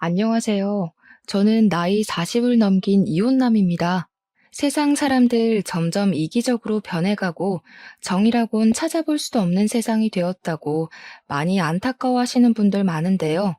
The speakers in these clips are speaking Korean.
안녕하세요. 저는 나이 40을 넘긴 이혼남입니다. 세상 사람들 점점 이기적으로 변해가고 정이라곤 찾아볼 수도 없는 세상이 되었다고 많이 안타까워하시는 분들 많은데요.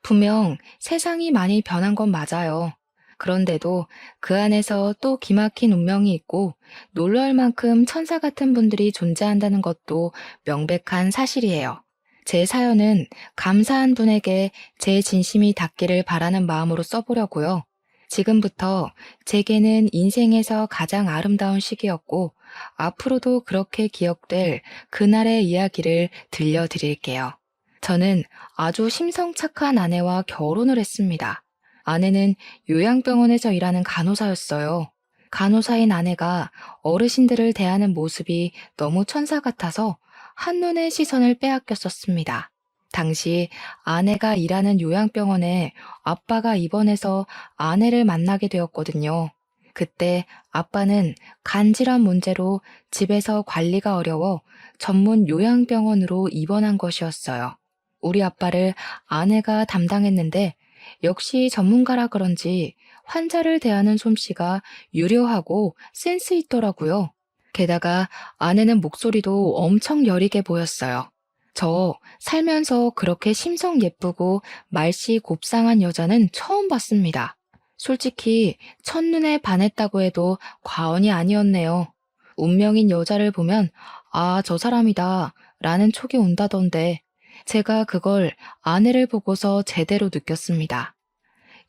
분명 세상이 많이 변한 건 맞아요. 그런데도 그 안에서 또 기막힌 운명이 있고 놀랄 만큼 천사 같은 분들이 존재한다는 것도 명백한 사실이에요. 제 사연은 감사한 분에게 제 진심이 닿기를 바라는 마음으로 써보려고요. 지금부터 제게는 인생에서 가장 아름다운 시기였고 앞으로도 그렇게 기억될 그날의 이야기를 들려드릴게요. 저는 아주 심성착한 아내와 결혼을 했습니다. 아내는 요양병원에서 일하는 간호사였어요. 간호사인 아내가 어르신들을 대하는 모습이 너무 천사 같아서 한눈에 시선을 빼앗겼었습니다. 당시 아내가 일하는 요양병원에 아빠가 입원해서 아내를 만나게 되었거든요. 그때 아빠는 간질환 문제로 집에서 관리가 어려워 전문 요양병원으로 입원한 것이었어요. 우리 아빠를 아내가 담당했는데 역시 전문가라 그런지 환자를 대하는 솜씨가 유려하고 센스 있더라고요. 게다가 아내는 목소리도 엄청 여리게 보였어요. 저 살면서 그렇게 심성 예쁘고 말씨 곱상한 여자는 처음 봤습니다. 솔직히 첫눈에 반했다고 해도 과언이 아니었네요. 운명인 여자를 보면 아, 저 사람이다 라는 촉이 온다던데 제가 그걸 아내를 보고서 제대로 느꼈습니다.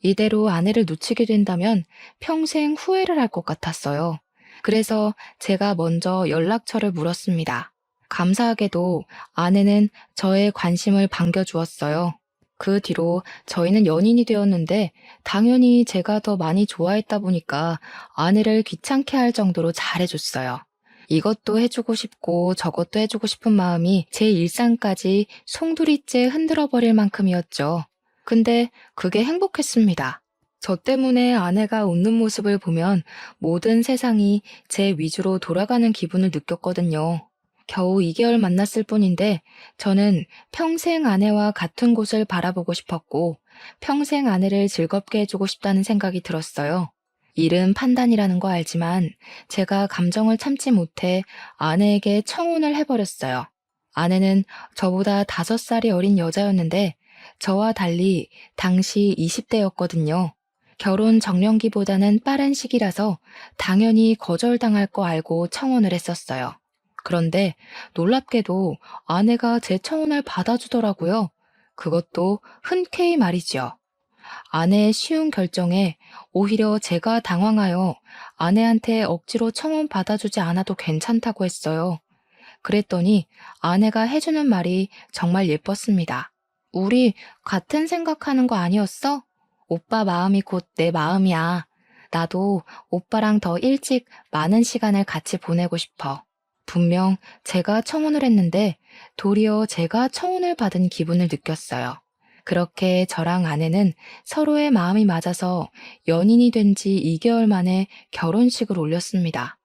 이대로 아내를 놓치게 된다면 평생 후회를 할 것 같았어요. 그래서 제가 먼저 연락처를 물었습니다. 감사하게도 아내는 저의 관심을 반겨주었어요. 그 뒤로 저희는 연인이 되었는데 당연히 제가 더 많이 좋아했다 보니까 아내를 귀찮게 할 정도로 잘해줬어요. 이것도 해주고 싶고 저것도 해주고 싶은 마음이 제 일상까지 송두리째 흔들어 버릴 만큼이었죠. 근데 그게 행복했습니다. 저 때문에 아내가 웃는 모습을 보면 모든 세상이 제 위주로 돌아가는 기분을 느꼈거든요. 겨우 2개월 만났을 뿐인데 저는 평생 아내와 같은 곳을 바라보고 싶었고 평생 아내를 즐겁게 해주고 싶다는 생각이 들었어요. 일은 판단이라는 거 알지만 제가 감정을 참지 못해 아내에게 청혼을 해버렸어요. 아내는 저보다 5살이 어린 여자였는데 저와 달리 당시 20대였거든요. 결혼 정년기보다는 빠른 시기라서 당연히 거절당할 거 알고 청혼을 했었어요. 그런데 놀랍게도 아내가 제 청혼을 받아주더라고요. 그것도 흔쾌히 말이지요. 아내의 쉬운 결정에 오히려 제가 당황하여 아내한테 억지로 청혼 받아주지 않아도 괜찮다고 했어요. 그랬더니 아내가 해주는 말이 정말 예뻤습니다. 우리 같은 생각하는 거 아니었어? 오빠 마음이 곧 내 마음이야. 나도 오빠랑 더 일찍 많은 시간을 같이 보내고 싶어. 분명 제가 청혼을 했는데 도리어 제가 청혼을 받은 기분을 느꼈어요. 그렇게 저랑 아내는 서로의 마음이 맞아서 연인이 된 지 2개월 만에 결혼식을 올렸습니다.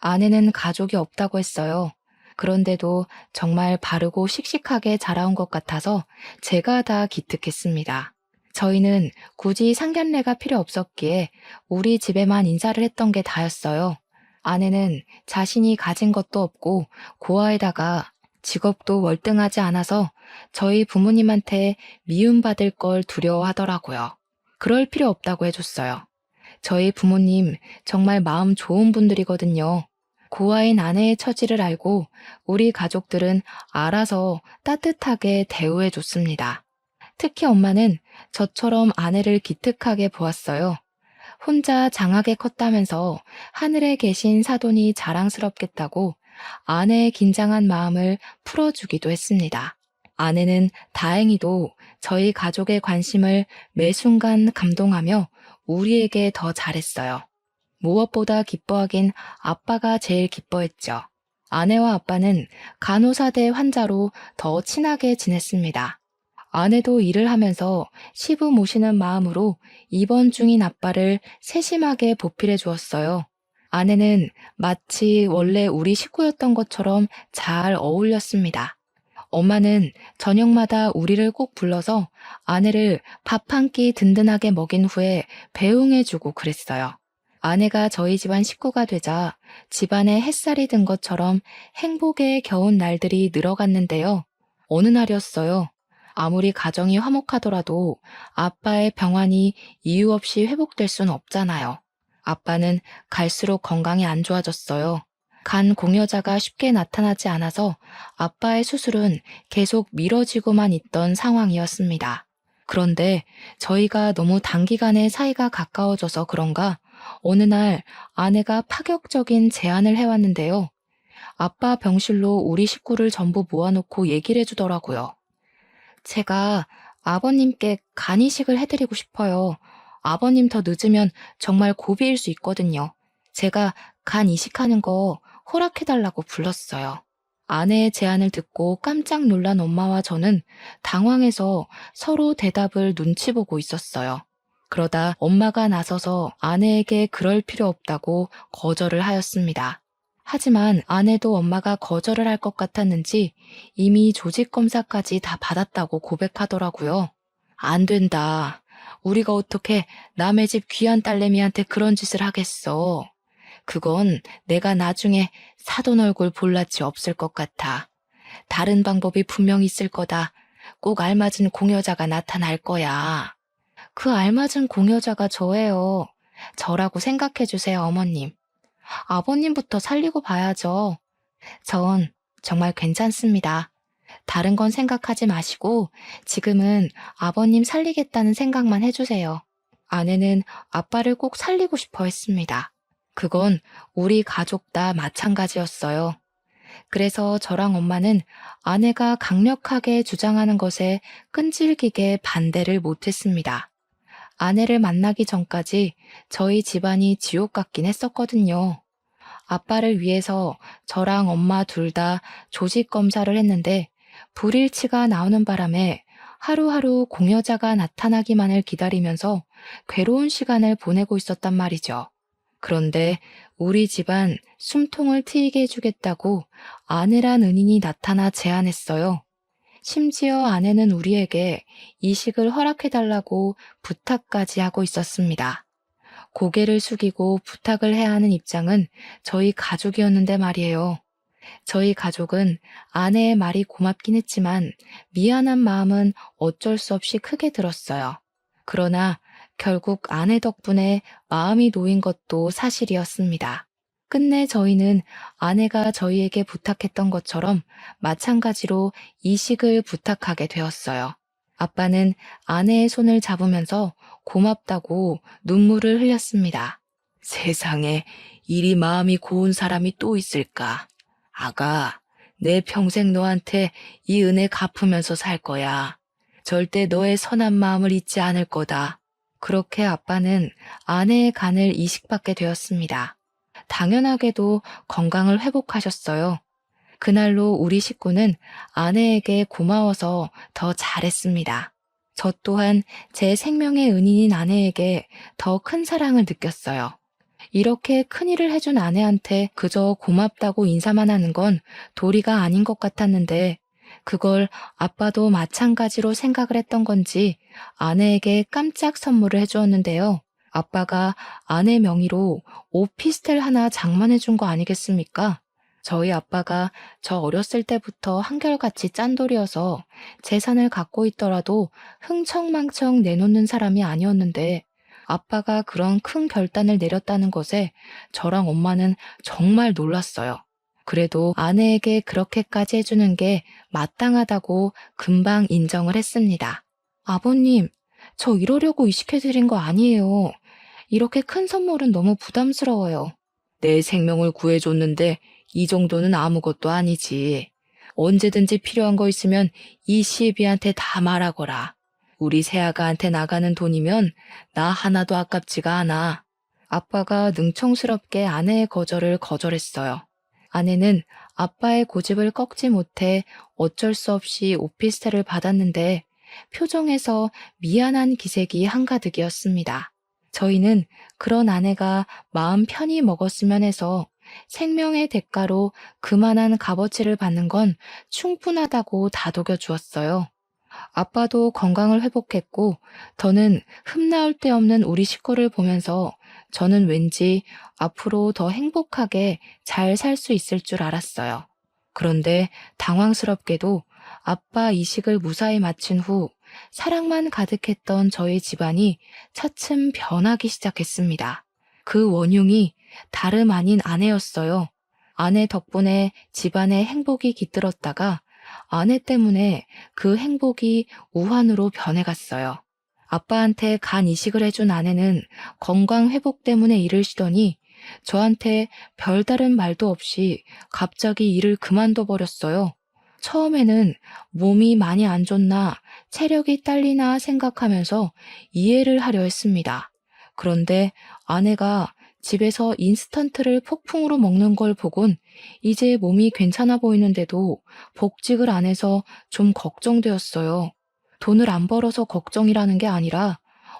아내는 가족이 없다고 했어요. 그런데도 정말 바르고 씩씩하게 자라온 것 같아서 제가 다 기특했습니다. 저희는 굳이 상견례가 필요 없었기에 우리 집에만 인사를 했던 게 다였어요. 아내는 자신이 가진 것도 없고 고아에다가 직업도 월등하지 않아서 저희 부모님한테 미움받을 걸 두려워하더라고요. 그럴 필요 없다고 해줬어요. 저희 부모님 정말 마음 좋은 분들이거든요. 고아인 아내의 처지를 알고 우리 가족들은 알아서 따뜻하게 대우해 줬습니다. 특히 엄마는 저처럼 아내를 기특하게 보았어요. 혼자 장하게 컸다면서 하늘에 계신 사돈이 자랑스럽겠다고 아내의 긴장한 마음을 풀어주기도 했습니다. 아내는 다행히도 저희 가족의 관심을 매 순간 감동하며 우리에게 더 잘했어요. 무엇보다 기뻐하긴 아빠가 제일 기뻐했죠. 아내와 아빠는 간호사대 환자로 더 친하게 지냈습니다. 아내도 일을 하면서 시부 모시는 마음으로 입원 중인 아빠를 세심하게 보필해 주었어요. 아내는 마치 원래 우리 식구였던 것처럼 잘 어울렸습니다. 엄마는 저녁마다 우리를 꼭 불러서 아내를 밥 한 끼 든든하게 먹인 후에 배웅해주고 그랬어요. 아내가 저희 집안 식구가 되자 집안에 햇살이 든 것처럼 행복에 겨운 날들이 늘어갔는데요. 어느 날이었어요. 아무리 가정이 화목하더라도 아빠의 병환이 이유 없이 회복될 순 없잖아요. 아빠는 갈수록 건강이 안 좋아졌어요. 간 공여자가 쉽게 나타나지 않아서 아빠의 수술은 계속 미뤄지고만 있던 상황이었습니다. 그런데 저희가 너무 단기간에 사이가 가까워져서 그런가 어느 날 아내가 파격적인 제안을 해왔는데요. 아빠 병실로 우리 식구를 전부 모아놓고 얘기를 해주더라고요. 제가 아버님께 간 이식을 해드리고 싶어요. 아버님 더 늦으면 정말 고비일 수 있거든요. 제가 간 이식하는 거 허락해달라고 불렀어요. 아내의 제안을 듣고 깜짝 놀란 엄마와 저는 당황해서 서로 대답을 눈치 보고 있었어요. 그러다 엄마가 나서서 아내에게 그럴 필요 없다고 거절을 하였습니다. 하지만 아내도 엄마가 거절을 할 것 같았는지 이미 조직 검사까지 다 받았다고 고백하더라고요. 안 된다. 우리가 어떻게 남의 집 귀한 딸내미한테 그런 짓을 하겠어. 그건 내가 나중에 사돈 얼굴 볼 낯이 없을 것 같아. 다른 방법이 분명 있을 거다. 꼭 알맞은 공여자가 나타날 거야. 그 알맞은 공여자가 저예요. 저라고 생각해 주세요, 어머님. 아버님부터 살리고 봐야죠. 전 정말 괜찮습니다. 다른 건 생각하지 마시고 지금은 아버님 살리겠다는 생각만 해주세요. 아내는 아빠를 꼭 살리고 싶어 했습니다. 그건 우리 가족 다 마찬가지였어요. 그래서 저랑 엄마는 아내가 강력하게 주장하는 것에 끈질기게 반대를 못했습니다. 아내를 만나기 전까지 저희 집안이 지옥 같긴 했었거든요. 아빠를 위해서 저랑 엄마 둘 다 조직 검사를 했는데 불일치가 나오는 바람에 하루하루 공여자가 나타나기만을 기다리면서 괴로운 시간을 보내고 있었단 말이죠. 그런데 우리 집안 숨통을 트이게 해주겠다고 아내란 은인이 나타나 제안했어요. 심지어 아내는 우리에게 이식을 허락해달라고 부탁까지 하고 있었습니다. 고개를 숙이고 부탁을 해야 하는 입장은 저희 가족이었는데 말이에요. 저희 가족은 아내의 말이 고맙긴 했지만 미안한 마음은 어쩔 수 없이 크게 들었어요. 그러나 결국 아내 덕분에 마음이 놓인 것도 사실이었습니다. 끝내 저희는 아내가 저희에게 부탁했던 것처럼 마찬가지로 이식을 부탁하게 되었어요. 아빠는 아내의 손을 잡으면서 고맙다고 눈물을 흘렸습니다. 세상에 이리 마음이 고운 사람이 또 있을까? 아가, 내 평생 너한테 이 은혜 갚으면서 살 거야. 절대 너의 선한 마음을 잊지 않을 거다. 그렇게 아빠는 아내의 간을 이식받게 되었습니다. 당연하게도 건강을 회복하셨어요. 그날로 우리 식구는 아내에게 고마워서 더 잘했습니다. 저 또한 제 생명의 은인인 아내에게 더 큰 사랑을 느꼈어요. 이렇게 큰일을 해준 아내한테 그저 고맙다고 인사만 하는 건 도리가 아닌 것 같았는데 그걸 아빠도 마찬가지로 생각을 했던 건지 아내에게 깜짝 선물을 해주었는데요. 아빠가 아내 명의로 오피스텔 하나 장만해 준 거 아니겠습니까? 저희 아빠가 저 어렸을 때부터 한결같이 짠돌이어서 재산을 갖고 있더라도 흥청망청 내놓는 사람이 아니었는데 아빠가 그런 큰 결단을 내렸다는 것에 저랑 엄마는 정말 놀랐어요. 그래도 아내에게 그렇게까지 해주는 게 마땅하다고 금방 인정을 했습니다. 아버님, 저 이러려고 이식해드린 거 아니에요. 이렇게 큰 선물은 너무 부담스러워요. 내 생명을 구해줬는데 이 정도는 아무것도 아니지. 언제든지 필요한 거 있으면 이 시애비한테 다 말하거라. 우리 새아가한테 나가는 돈이면 나 하나도 아깝지가 않아. 아빠가 능청스럽게 아내의 거절을 거절했어요. 아내는 아빠의 고집을 꺾지 못해 어쩔 수 없이 오피스텔을 받았는데 표정에서 미안한 기색이 한가득이었습니다. 저희는 그런 아내가 마음 편히 먹었으면 해서 생명의 대가로 그만한 값어치를 받는 건 충분하다고 다독여 주었어요. 아빠도 건강을 회복했고, 더는 흠나올 데 없는 우리 식구를 보면서 저는 왠지 앞으로 더 행복하게 잘 살 수 있을 줄 알았어요. 그런데 당황스럽게도 아빠 이식을 무사히 마친 후 사랑만 가득했던 저희 집안이 차츰 변하기 시작했습니다. 그 원흉이 다름 아닌 아내였어요. 아내 덕분에 집안에 행복이 깃들었다가 아내 때문에 그 행복이 우환으로 변해갔어요. 아빠한테 간 이식을 해준 아내는 건강 회복 때문에 일을 쉬더니 저한테 별다른 말도 없이 갑자기 일을 그만둬 버렸어요. 처음에는 몸이 많이 안 좋나 체력이 딸리나 생각하면서 이해를 하려 했습니다. 그런데 아내가 집에서 인스턴트를 폭풍으로 먹는 걸 보곤 이제 몸이 괜찮아 보이는데도 복직을 안 해서 좀 걱정되었어요. 돈을 안 벌어서 걱정이라는 게 아니라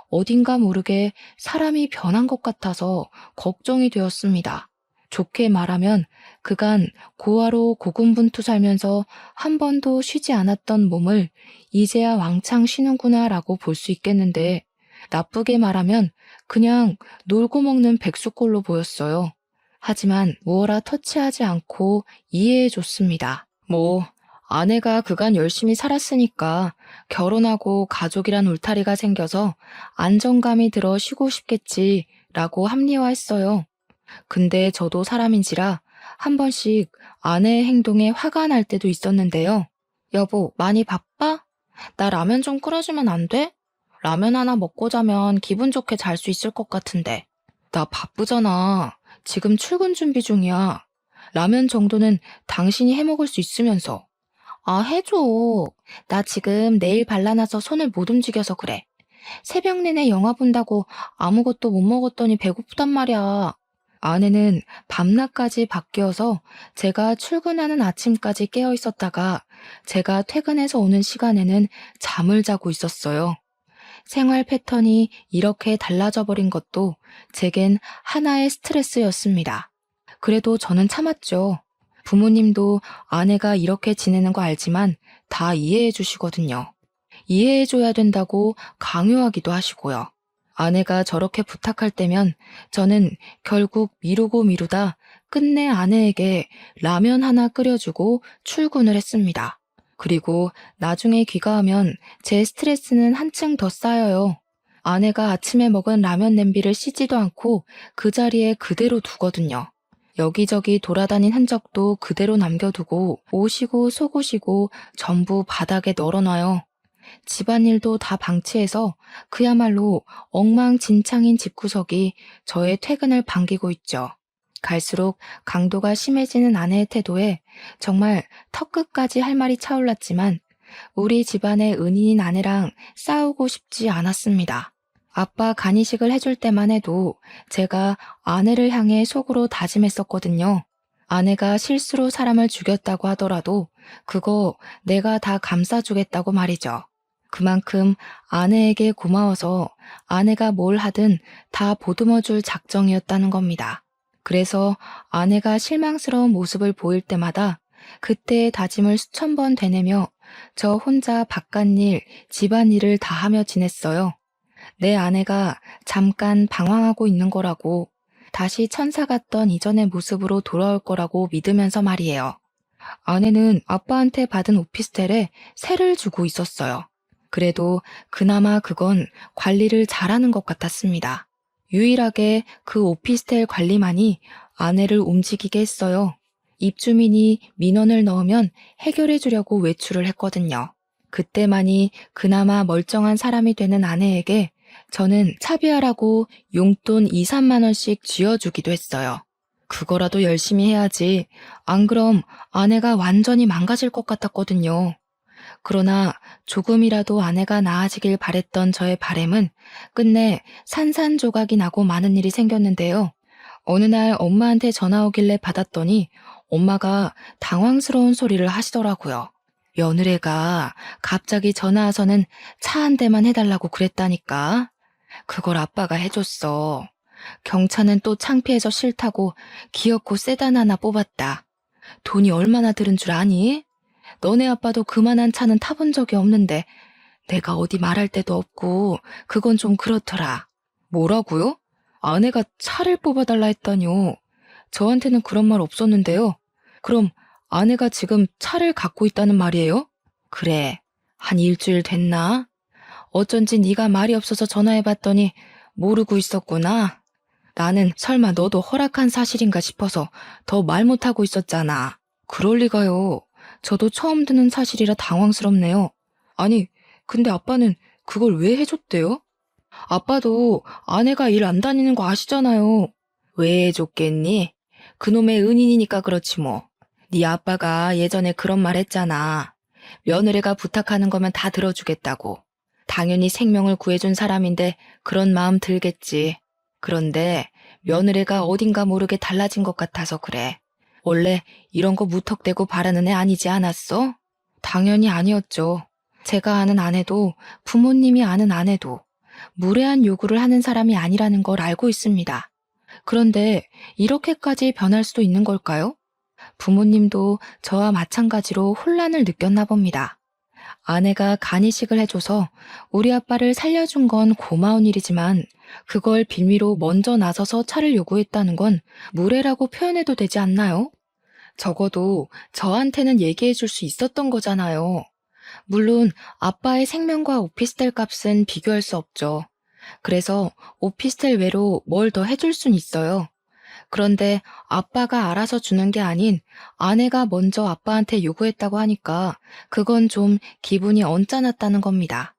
어딘가 모르게 사람이 변한 것 같아서 걱정이 되었습니다. 좋게 말하면 그간 고아로 고군분투 살면서 한 번도 쉬지 않았던 몸을 이제야 왕창 쉬는구나라고 볼 수 있겠는데, 나쁘게 말하면 그냥 놀고 먹는 백수꼴로 보였어요. 하지만 무어라 터치하지 않고 이해해줬습니다. 아내가 그간 열심히 살았으니까 결혼하고 가족이란 울타리가 생겨서 안정감이 들어 쉬고 싶겠지라고 합리화했어요. 근데 저도 사람인지라 한 번씩 아내의 행동에 화가 날 때도 있었는데요. 여보, 많이 바빠? 나 라면 좀 끓여주면 안 돼? 라면 하나 먹고 자면 기분 좋게 잘 수 있을 것 같은데. 나 바쁘잖아. 지금 출근 준비 중이야. 라면 정도는 당신이 해 먹을 수 있으면서. 아, 해줘. 나 지금 네일 발라놔서 손을 못 움직여서 그래. 새벽 내내 영화 본다고 아무것도 못 먹었더니 배고프단 말이야. 아내는 밤낮까지 바뀌어서 제가 출근하는 아침까지 깨어 있었다가 제가 퇴근해서 오는 시간에는 잠을 자고 있었어요. 생활 패턴이 이렇게 달라져 버린 것도 제겐 하나의 스트레스였습니다. 그래도 저는 참았죠. 부모님도 아내가 이렇게 지내는 거 알지만 다 이해해 주시거든요. 이해해 줘야 된다고 강요하기도 하시고요. 아내가 저렇게 부탁할 때면 저는 결국 미루고 미루다 끝내 아내에게 라면 하나 끓여주고 출근을 했습니다. 그리고 나중에 귀가하면 제 스트레스는 한층 더 쌓여요. 아내가 아침에 먹은 라면 냄비를 씻지도 않고 그 자리에 그대로 두거든요. 여기저기 돌아다닌 흔적도 그대로 남겨두고 옷이고 속옷이고 전부 바닥에 널어놔요. 집안일도 다 방치해서 그야말로 엉망진창인 집구석이 저의 퇴근을 반기고 있죠. 갈수록 강도가 심해지는 아내의 태도에 정말 턱끝까지 할 말이 차올랐지만 우리 집안의 은인인 아내랑 싸우고 싶지 않았습니다. 아빠 간이식을 해줄 때만 해도 제가 아내를 향해 속으로 다짐했었거든요. 아내가 실수로 사람을 죽였다고 하더라도 그거 내가 다 감싸주겠다고 말이죠. 그만큼 아내에게 고마워서 아내가 뭘 하든 다 보듬어줄 작정이었다는 겁니다. 그래서 아내가 실망스러운 모습을 보일 때마다 그때의 다짐을 수천 번 되뇌며 저 혼자 바깥일, 집안일을 다 하며 지냈어요. 내 아내가 잠깐 방황하고 있는 거라고, 다시 천사 같던 이전의 모습으로 돌아올 거라고 믿으면서 말이에요. 아내는 아빠한테 받은 오피스텔에 세를 주고 있었어요. 그래도 그나마 그건 관리를 잘하는 것 같았습니다. 유일하게 그 오피스텔 관리만이 아내를 움직이게 했어요. 입주민이 민원을 넣으면 해결해 주려고 외출을 했거든요. 그때만이 그나마 멀쩡한 사람이 되는 아내에게 저는 차비하라고 용돈 2, 3만 원씩 쥐어주기도 했어요. 그거라도 열심히 해야지. 안 그럼 아내가 완전히 망가질 것 같았거든요. 그러나 조금이라도 아내가 나아지길 바랬던 저의 바램은 끝내 산산조각이 나고 많은 일이 생겼는데요. 어느 날 엄마한테 전화 오길래 받았더니 엄마가 당황스러운 소리를 하시더라고요. 며느리가 갑자기 전화 와서는 차 한 대만 해달라고 그랬다니까. 그걸 아빠가 해줬어. 경차는 또 창피해서 싫다고 기어코 세단 하나 뽑았다. 돈이 얼마나 들은 줄 아니? 너네 아빠도 그만한 차는 타본 적이 없는데 내가 어디 말할 데도 없고 그건 좀 그렇더라. 뭐라고요? 아내가 차를 뽑아달라 했다뇨. 저한테는 그런 말 없었는데요. 그럼 아내가 지금 차를 갖고 있다는 말이에요? 그래, 한 일주일 됐나? 어쩐지 네가 말이 없어서 전화해봤더니 모르고 있었구나. 나는 설마 너도 허락한 사실인가 싶어서 더 말 못하고 있었잖아. 그럴 리가요. 저도 처음 듣는 사실이라 당황스럽네요. 아니, 근데 아빠는 그걸 왜 해줬대요? 아빠도 아내가 일 안 다니는 거 아시잖아요. 왜 해줬겠니? 그놈의 은인이니까 그렇지 뭐. 네 아빠가 예전에 그런 말 했잖아. 며느리가 부탁하는 거면 다 들어주겠다고. 당연히 생명을 구해준 사람인데 그런 마음 들겠지. 그런데 며느리가 어딘가 모르게 달라진 것 같아서 그래. 원래 이런 거 무턱대고 바라는 애 아니지 않았어? 당연히 아니었죠. 제가 아는 아내도 부모님이 아는 아내도 무례한 요구를 하는 사람이 아니라는 걸 알고 있습니다. 그런데 이렇게까지 변할 수도 있는 걸까요? 부모님도 저와 마찬가지로 혼란을 느꼈나 봅니다. 아내가 간이식을 해줘서 우리 아빠를 살려준 건 고마운 일이지만 그걸 빌미로 먼저 나서서 차를 요구했다는 건 무례라고 표현해도 되지 않나요? 적어도 저한테는 얘기해 줄 수 있었던 거잖아요. 물론 아빠의 생명과 오피스텔 값은 비교할 수 없죠. 그래서 오피스텔 외로 뭘 더 해줄 순 있어요. 그런데 아빠가 알아서 주는 게 아닌 아내가 먼저 아빠한테 요구했다고 하니까 그건 좀 기분이 언짢았다는 겁니다.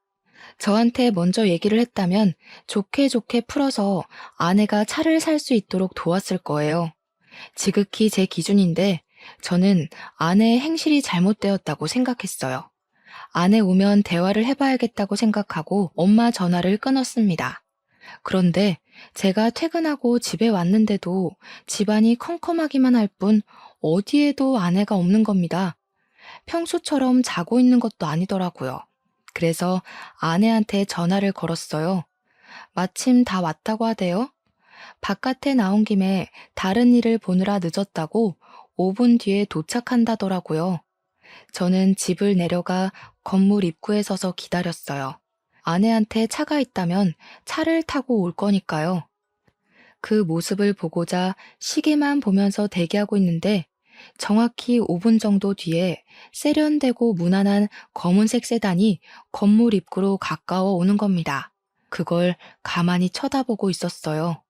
저한테 먼저 얘기를 했다면 좋게 좋게 풀어서 아내가 차를 살 수 있도록 도왔을 거예요. 지극히 제 기준인데 저는 아내의 행실이 잘못되었다고 생각했어요. 아내 오면 대화를 해봐야겠다고 생각하고 엄마 전화를 끊었습니다. 그런데 제가 퇴근하고 집에 왔는데도 집안이 컴컴하기만 할 뿐 어디에도 아내가 없는 겁니다. 평소처럼 자고 있는 것도 아니더라고요. 그래서 아내한테 전화를 걸었어요. 마침 다 왔다고 하대요. 바깥에 나온 김에 다른 일을 보느라 늦었다고 5분 뒤에 도착한다더라고요. 저는 집을 내려가 건물 입구에 서서 기다렸어요. 아내한테 차가 있다면 차를 타고 올 거니까요. 그 모습을 보고자 시계만 보면서 대기하고 있는데 정확히 5분 정도 뒤에 세련되고 무난한 검은색 세단이 건물 입구로 가까워 오는 겁니다. 그걸 가만히 쳐다보고 있었어요.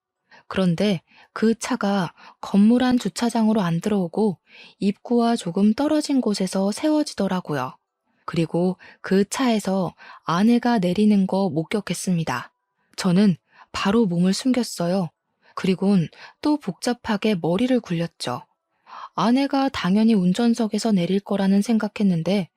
그런데 그 차가 건물 안 주차장으로 안 들어오고 입구와 조금 떨어진 곳에서 세워지더라고요. 그리고 그 차에서 아내가 내리는 거 목격했습니다. 저는 바로 몸을 숨겼어요. 그리곤 또 복잡하게 머리를 굴렸죠. 아내가 당연히 운전석에서 내릴 거라는 생각했는데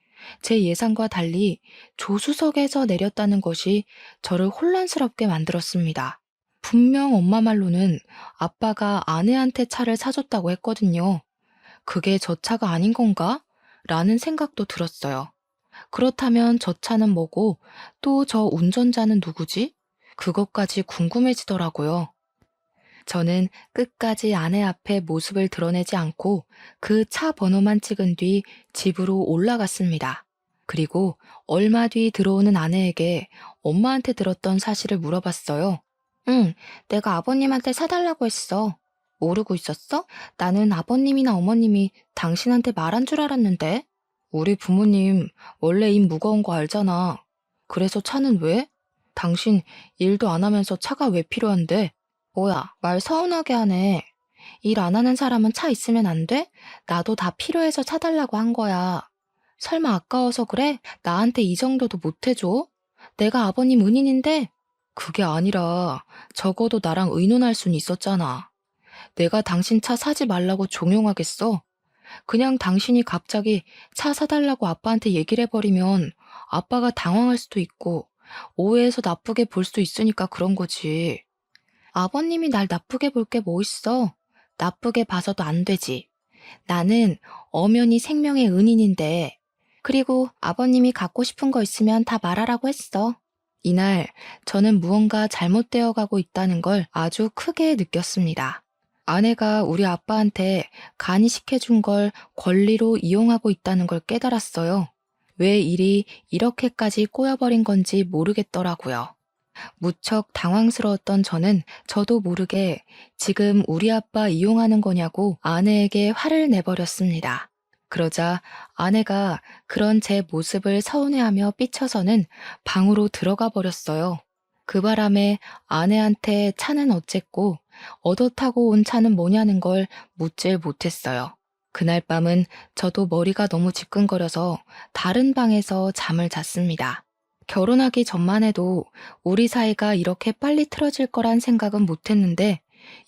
제 예상과 달리 조수석에서 내렸다는 것이 저를 혼란스럽게 만들었습니다. 분명 엄마 말로는 아빠가 아내한테 차를 사줬다고 했거든요. 그게 저 차가 아닌 건가? 라는 생각도 들었어요. 그렇다면 저 차는 뭐고 또 저 운전자는 누구지? 그것까지 궁금해지더라고요. 저는 끝까지 아내 앞에 모습을 드러내지 않고 그 차 번호만 찍은 뒤 집으로 올라갔습니다. 그리고 얼마 뒤 들어오는 아내에게 엄마한테 들었던 사실을 물어봤어요. 응, 내가 아버님한테 사달라고 했어. 모르고 있었어? 나는 아버님이나 어머님이 당신한테 말한 줄 알았는데. 우리 부모님 원래 입 무거운 거 알잖아. 그래서 차는 왜? 당신 일도 안 하면서 차가 왜 필요한데? 뭐야, 말 서운하게 하네. 일 안 하는 사람은 차 있으면 안 돼? 나도 다 필요해서 사달라고 한 거야. 설마 아까워서 그래? 나한테 이 정도도 못 해줘? 내가 아버님 은인인데? 그게 아니라 적어도 나랑 의논할 순 있었잖아. 내가 당신 차 사지 말라고 종용하겠어? 그냥 당신이 갑자기 차 사달라고 아빠한테 얘기를 해버리면 아빠가 당황할 수도 있고 오해해서 나쁘게 볼 수도 있으니까 그런 거지. 아버님이 날 나쁘게 볼 게 뭐 있어? 나쁘게 봐서도 안 되지. 나는 엄연히 생명의 은인인데. 그리고 아버님이 갖고 싶은 거 있으면 다 말하라고 했어. 이날 저는 무언가 잘못되어 가고 있다는 걸 아주 크게 느꼈습니다. 아내가 우리 아빠한테 간이식해준 걸 권리로 이용하고 있다는 걸 깨달았어요. 왜 일이 이렇게까지 꼬여버린 건지 모르겠더라고요. 무척 당황스러웠던 저는 저도 모르게 지금 우리 아빠 이용하는 거냐고 아내에게 화를 내버렸습니다. 그러자 아내가 그런 제 모습을 서운해하며 삐쳐서는 방으로 들어가 버렸어요. 그 바람에 아내한테 차는 어쨌고 얻어 타고 온 차는 뭐냐는 걸 묻질 못했어요. 그날 밤은 저도 머리가 너무 지끈거려서 다른 방에서 잠을 잤습니다. 결혼하기 전만 해도 우리 사이가 이렇게 빨리 틀어질 거란 생각은 못했는데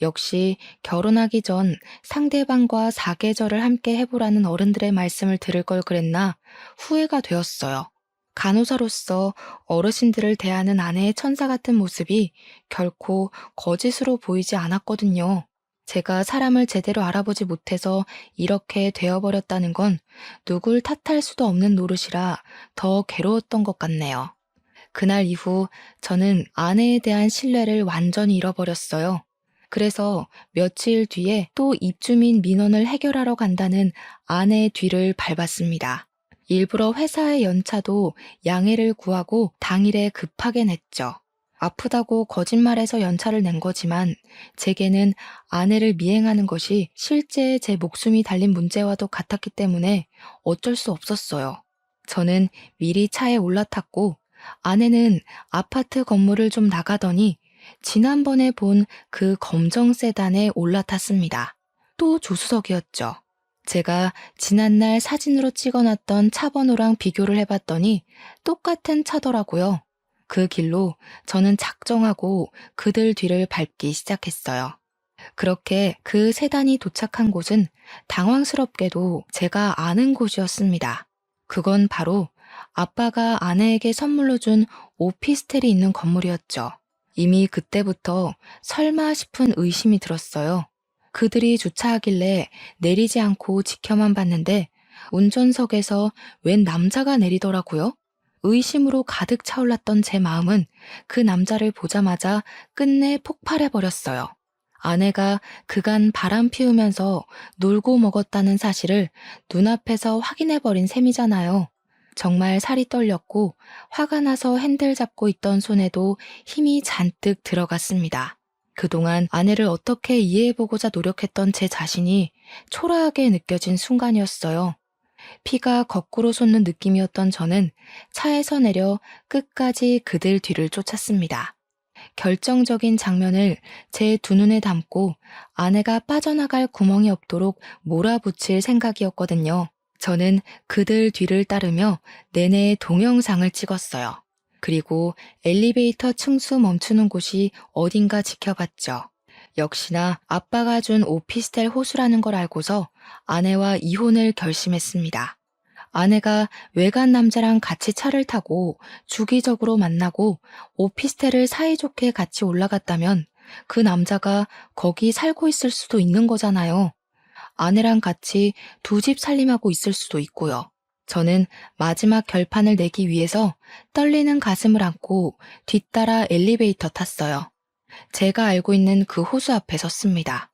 역시 결혼하기 전 상대방과 사계절을 함께 해보라는 어른들의 말씀을 들을 걸 그랬나 후회가 되었어요. 간호사로서 어르신들을 대하는 아내의 천사 같은 모습이 결코 거짓으로 보이지 않았거든요. 제가 사람을 제대로 알아보지 못해서 이렇게 되어버렸다는 건 누굴 탓할 수도 없는 노릇이라 더 괴로웠던 것 같네요. 그날 이후 저는 아내에 대한 신뢰를 완전히 잃어버렸어요. 그래서 며칠 뒤에 또 입주민 민원을 해결하러 간다는 아내의 뒤를 밟았습니다. 일부러 회사의 연차도 양해를 구하고 당일에 급하게 냈죠. 아프다고 거짓말해서 연차를 낸 거지만 제게는 아내를 미행하는 것이 실제 제 목숨이 달린 문제와도 같았기 때문에 어쩔 수 없었어요. 저는 미리 차에 올라탔고 아내는 아파트 건물을 좀 나가더니 지난번에 본 그 검정 세단에 올라탔습니다. 또 조수석이었죠. 제가 지난날 사진으로 찍어놨던 차 번호랑 비교를 해봤더니 똑같은 차더라고요. 그 길로 저는 작정하고 그들 뒤를 밟기 시작했어요. 그렇게 그 세단이 도착한 곳은 당황스럽게도 제가 아는 곳이었습니다. 그건 바로 아빠가 아내에게 선물로 준 오피스텔이 있는 건물이었죠. 이미 그때부터 설마 싶은 의심이 들었어요. 그들이 주차하길래 내리지 않고 지켜만 봤는데 운전석에서 웬 남자가 내리더라고요. 의심으로 가득 차올랐던 제 마음은 그 남자를 보자마자 끝내 폭발해버렸어요. 아내가 그간 바람 피우면서 놀고 먹었다는 사실을 눈앞에서 확인해버린 셈이잖아요. 정말 살이 떨렸고 화가 나서 핸들 잡고 있던 손에도 힘이 잔뜩 들어갔습니다. 그동안 아내를 어떻게 이해해보고자 노력했던 제 자신이 초라하게 느껴진 순간이었어요. 피가 거꾸로 솟는 느낌이었던 저는 차에서 내려 끝까지 그들 뒤를 쫓았습니다. 결정적인 장면을 제 두 눈에 담고 아내가 빠져나갈 구멍이 없도록 몰아붙일 생각이었거든요. 저는 그들 뒤를 따르며 내내 동영상을 찍었어요. 그리고 엘리베이터 층수 멈추는 곳이 어딘가 지켜봤죠. 역시나 아빠가 준 오피스텔 호수라는 걸 알고서 아내와 이혼을 결심했습니다. 아내가 외간 남자랑 같이 차를 타고 주기적으로 만나고 오피스텔을 사이좋게 같이 올라갔다면 그 남자가 거기 살고 있을 수도 있는 거잖아요. 아내랑 같이 두 집 살림하고 있을 수도 있고요. 저는 마지막 결판을 내기 위해서 떨리는 가슴을 안고 뒤따라 엘리베이터 탔어요. 제가 알고 있는 그 호수 앞에 섰습니다.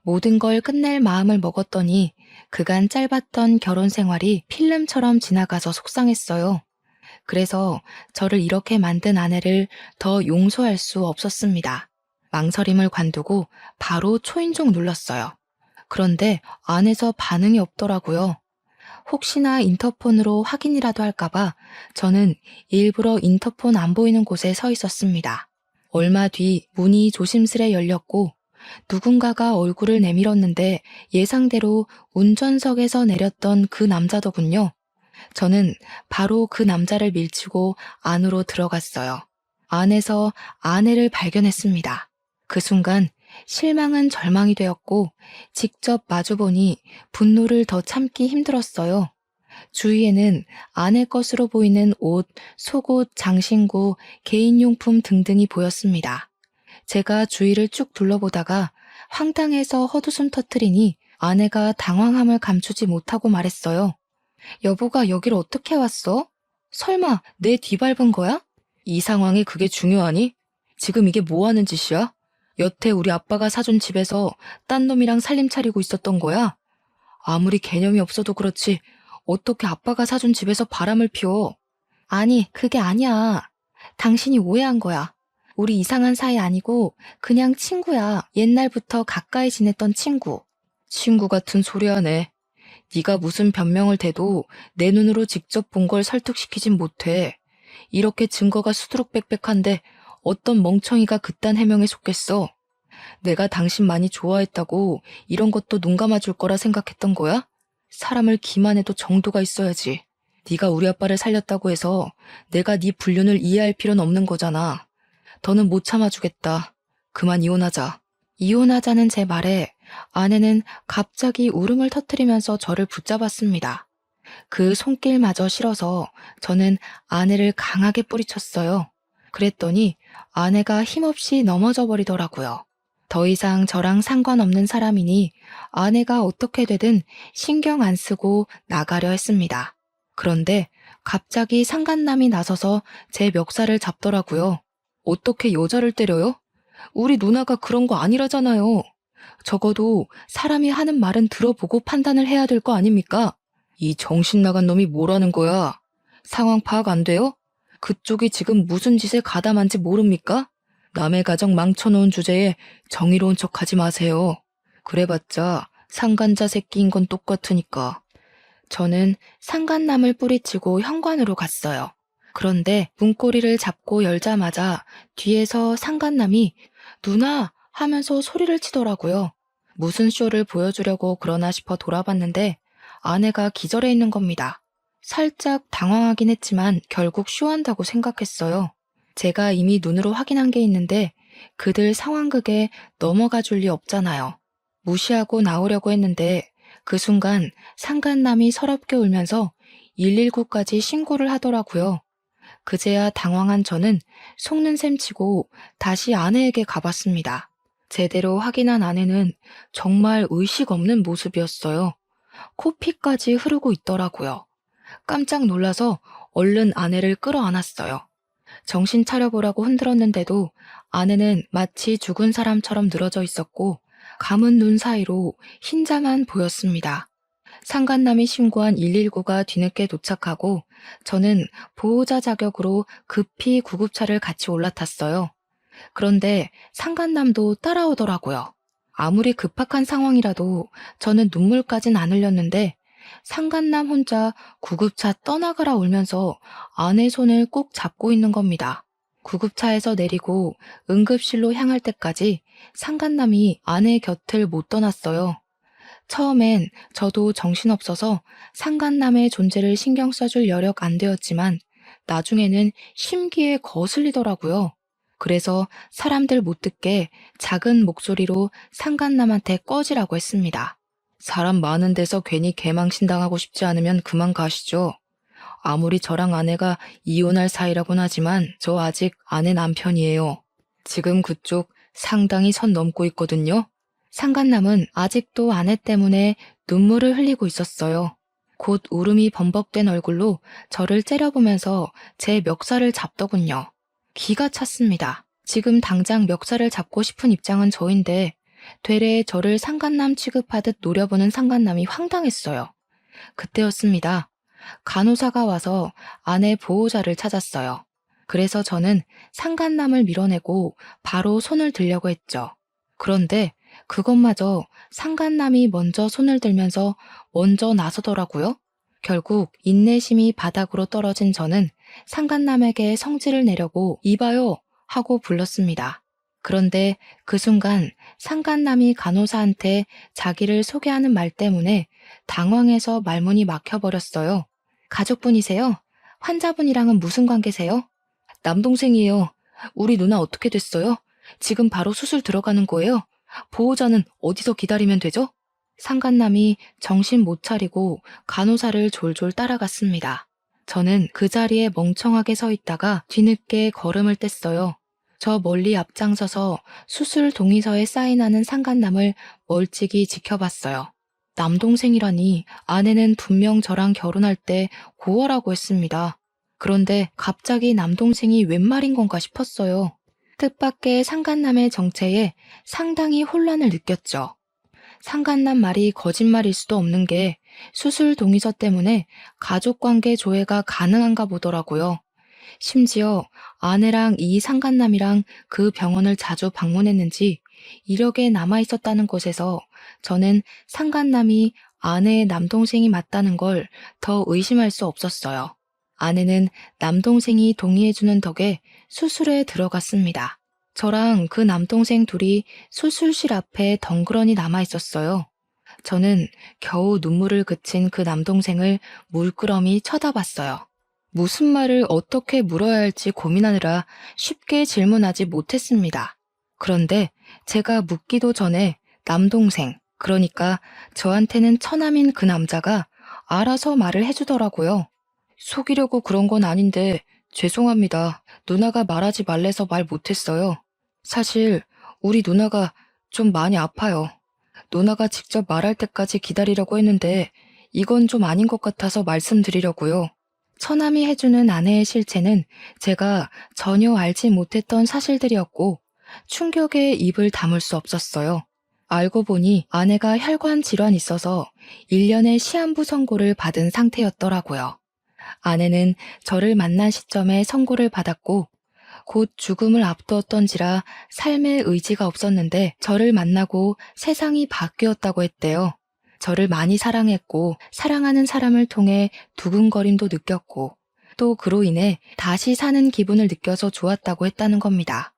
모든 걸 끝낼 마음을 먹었더니 그간 짧았던 결혼 생활이 필름처럼 지나가서 속상했어요. 그래서 저를 이렇게 만든 아내를 더 용서할 수 없었습니다. 망설임을 관두고 바로 초인종 눌렀어요. 그런데 안에서 반응이 없더라고요. 혹시나 인터폰으로 확인이라도 할까봐 저는 일부러 인터폰 안 보이는 곳에 서 있었습니다. 얼마 뒤 문이 조심스레 열렸고 누군가가 얼굴을 내밀었는데 예상대로 운전석에서 내렸던 그 남자더군요. 저는 바로 그 남자를 밀치고 안으로 들어갔어요. 안에서 아내를 발견했습니다. 그 순간 실망은 절망이 되었고 직접 마주보니 분노를 더 참기 힘들었어요. 주위에는 아내 것으로 보이는 옷, 속옷, 장신구, 개인용품 등등이 보였습니다. 제가 주위를 쭉 둘러보다가 황당해서 헛웃음 터뜨리니 아내가 당황함을 감추지 못하고 말했어요. 여보가 여길 어떻게 왔어? 설마 내 뒤 밟은 거야? 이 상황에 그게 중요하니? 지금 이게 뭐 하는 짓이야? 여태 우리 아빠가 사준 집에서 딴 놈이랑 살림 차리고 있었던 거야? 아무리 개념이 없어도 그렇지 어떻게 아빠가 사준 집에서 바람을 피워? 아니, 그게 아니야. 당신이 오해한 거야. 우리 이상한 사이 아니고 그냥 친구야. 옛날부터 가까이 지냈던 친구. 친구 같은 소리 하네. 네가 무슨 변명을 대도 내 눈으로 직접 본 걸 설득시키진 못해. 이렇게 증거가 수두룩빽빽한데 어떤 멍청이가 그딴 해명에 속겠어. 내가 당신 많이 좋아했다고 이런 것도 눈 감아줄 거라 생각했던 거야? 사람을 기만해도 정도가 있어야지. 네가 우리 아빠를 살렸다고 해서 내가 네 불륜을 이해할 필요는 없는 거잖아. 더는 못 참아주겠다. 그만 이혼하자. 이혼하자는 제 말에 아내는 갑자기 울음을 터뜨리면서 저를 붙잡았습니다. 그 손길마저 싫어서 저는 아내를 강하게 뿌리쳤어요. 그랬더니 아내가 힘없이 넘어져 버리더라고요. 더 이상 저랑 상관없는 사람이니 아내가 어떻게 되든 신경 안 쓰고 나가려 했습니다. 그런데 갑자기 상간남이 나서서 제 멱살을 잡더라고요. 어떻게 여자를 때려요? 우리 누나가 그런 거 아니라잖아요. 적어도 사람이 하는 말은 들어보고 판단을 해야 될 거 아닙니까? 이 정신 나간 놈이 뭐라는 거야? 상황 파악 안 돼요? 그쪽이 지금 무슨 짓에 가담한지 모릅니까? 남의 가정 망쳐놓은 주제에 정의로운 척 하지 마세요. 그래봤자 상간자 새끼인 건 똑같으니까. 저는 상간남을 뿌리치고 현관으로 갔어요. 그런데 문고리를 잡고 열자마자 뒤에서 상간남이 누나 하면서 소리를 치더라고요. 무슨 쇼를 보여주려고 그러나 싶어 돌아봤는데 아내가 기절해 있는 겁니다. 살짝 당황하긴 했지만 결국 쇼한다고 생각했어요. 제가 이미 눈으로 확인한 게 있는데 그들 상황극에 넘어가 줄 리 없잖아요. 무시하고 나오려고 했는데 그 순간 상간남이 서럽게 울면서 119까지 신고를 하더라고요. 그제야 당황한 저는 속는 셈 치고 다시 아내에게 가봤습니다. 제대로 확인한 아내는 정말 의식 없는 모습이었어요. 코피까지 흐르고 있더라고요. 깜짝 놀라서 얼른 아내를 끌어안았어요. 정신 차려보라고 흔들었는데도 아내는 마치 죽은 사람처럼 늘어져 있었고 감은 눈 사이로 흰자만 보였습니다. 상간남이 신고한 119가 뒤늦게 도착하고 저는 보호자 자격으로 급히 구급차를 같이 올라탔어요. 그런데 상간남도 따라오더라고요. 아무리 급박한 상황이라도 저는 눈물까진 안 흘렸는데 상간남 혼자 구급차 떠나가라 울면서 아내 손을 꼭 잡고 있는 겁니다. 구급차에서 내리고 응급실로 향할 때까지 상간남이 아내 곁을 못 떠났어요. 처음엔 저도 정신없어서 상간남의 존재를 신경 써줄 여력 안 되었지만 나중에는 심기에 거슬리더라고요. 그래서 사람들 못 듣게 작은 목소리로 상간남한테 꺼지라고 했습니다. 사람 많은 데서 괜히 개망신당하고 싶지 않으면 그만 가시죠. 아무리 저랑 아내가 이혼할 사이라곤 하지만 저 아직 아내 남편이에요. 지금 그쪽 상당히 선 넘고 있거든요. 상간남은 아직도 아내 때문에 눈물을 흘리고 있었어요. 곧 울음이 범벅된 얼굴로 저를 째려보면서 제 멱살을 잡더군요. 기가 찼습니다. 지금 당장 멱살을 잡고 싶은 입장은 저인데 되레 저를 상간남 취급하듯 노려보는 상간남이 황당했어요. 그때였습니다. 간호사가 와서 아내 보호자를 찾았어요. 그래서 저는 상간남을 밀어내고 바로 손을 들려고 했죠. 그런데 그것마저 상간남이 먼저 손을 들면서 먼저 나서더라고요. 결국 인내심이 바닥으로 떨어진 저는 상간남에게 성질을 내려고 이봐요 하고 불렀습니다. 그런데 그 순간 상간남이 간호사한테 자기를 소개하는 말 때문에 당황해서 말문이 막혀버렸어요. 가족분이세요? 환자분이랑은 무슨 관계세요? 남동생이에요. 우리 누나 어떻게 됐어요? 지금 바로 수술 들어가는 거예요? 보호자는 어디서 기다리면 되죠? 상간남이 정신 못 차리고 간호사를 졸졸 따라갔습니다. 저는 그 자리에 멍청하게 서 있다가 뒤늦게 걸음을 뗐어요. 저 멀리 앞장서서 수술 동의서에 사인하는 상간남을 멀찍이 지켜봤어요. 남동생이라니 아내는 분명 저랑 결혼할 때 고아라고 했습니다. 그런데 갑자기 남동생이 웬 말인 건가 싶었어요. 뜻밖의 상간남의 정체에 상당히 혼란을 느꼈죠. 상간남 말이 거짓말일 수도 없는 게 수술 동의서 때문에 가족관계 조회가 가능한가 보더라고요. 심지어 아내랑 이 상간남이랑 그 병원을 자주 방문했는지 이력에 남아 있었다는 것에서 저는 상간남이 아내의 남동생이 맞다는 걸 더 의심할 수 없었어요. 아내는 남동생이 동의해주는 덕에 수술에 들어갔습니다. 저랑 그 남동생 둘이 수술실 앞에 덩그러니 남아 있었어요. 저는 겨우 눈물을 그친 그 남동생을 물끄러미 쳐다봤어요. 무슨 말을 어떻게 물어야 할지 고민하느라 쉽게 질문하지 못했습니다. 그런데 제가 묻기도 전에 남동생, 그러니까 저한테는 처남인 그 남자가 알아서 말을 해주더라고요. 속이려고 그런 건 아닌데 죄송합니다. 누나가 말하지 말래서 말 못했어요. 사실 우리 누나가 좀 많이 아파요. 누나가 직접 말할 때까지 기다리려고 했는데 이건 좀 아닌 것 같아서 말씀드리려고요. 처남이 해주는 아내의 실체는 제가 전혀 알지 못했던 사실들이었고 충격에 입을 다물 수 없었어요. 알고 보니 아내가 혈관 질환이 있어서 1년의 시한부 선고를 받은 상태였더라고요. 아내는 저를 만난 시점에 선고를 받았고 곧 죽음을 앞두었던지라 삶의 의지가 없었는데 저를 만나고 세상이 바뀌었다고 했대요. 저를 많이 사랑했고 사랑하는 사람을 통해 두근거림도 느꼈고 또 그로 인해 다시 사는 기분을 느껴서 좋았다고 했다는 겁니다.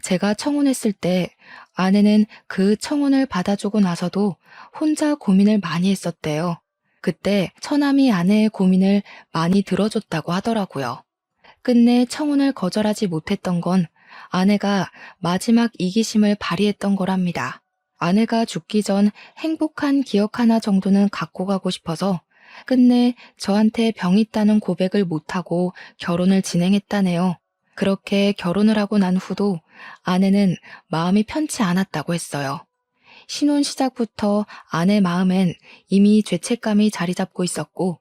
제가 청혼했을 때 아내는 그 청혼을 받아주고 나서도 혼자 고민을 많이 했었대요. 그때 처남이 아내의 고민을 많이 들어줬다고 하더라고요. 끝내 청혼을 거절하지 못했던 건 아내가 마지막 이기심을 발휘했던 거랍니다. 아내가 죽기 전 행복한 기억 하나 정도는 갖고 가고 싶어서 끝내 저한테 병 있다는 고백을 못하고 결혼을 진행했다네요. 그렇게 결혼을 하고 난 후도 아내는 마음이 편치 않았다고 했어요. 신혼 시작부터 아내 마음엔 이미 죄책감이 자리 잡고 있었고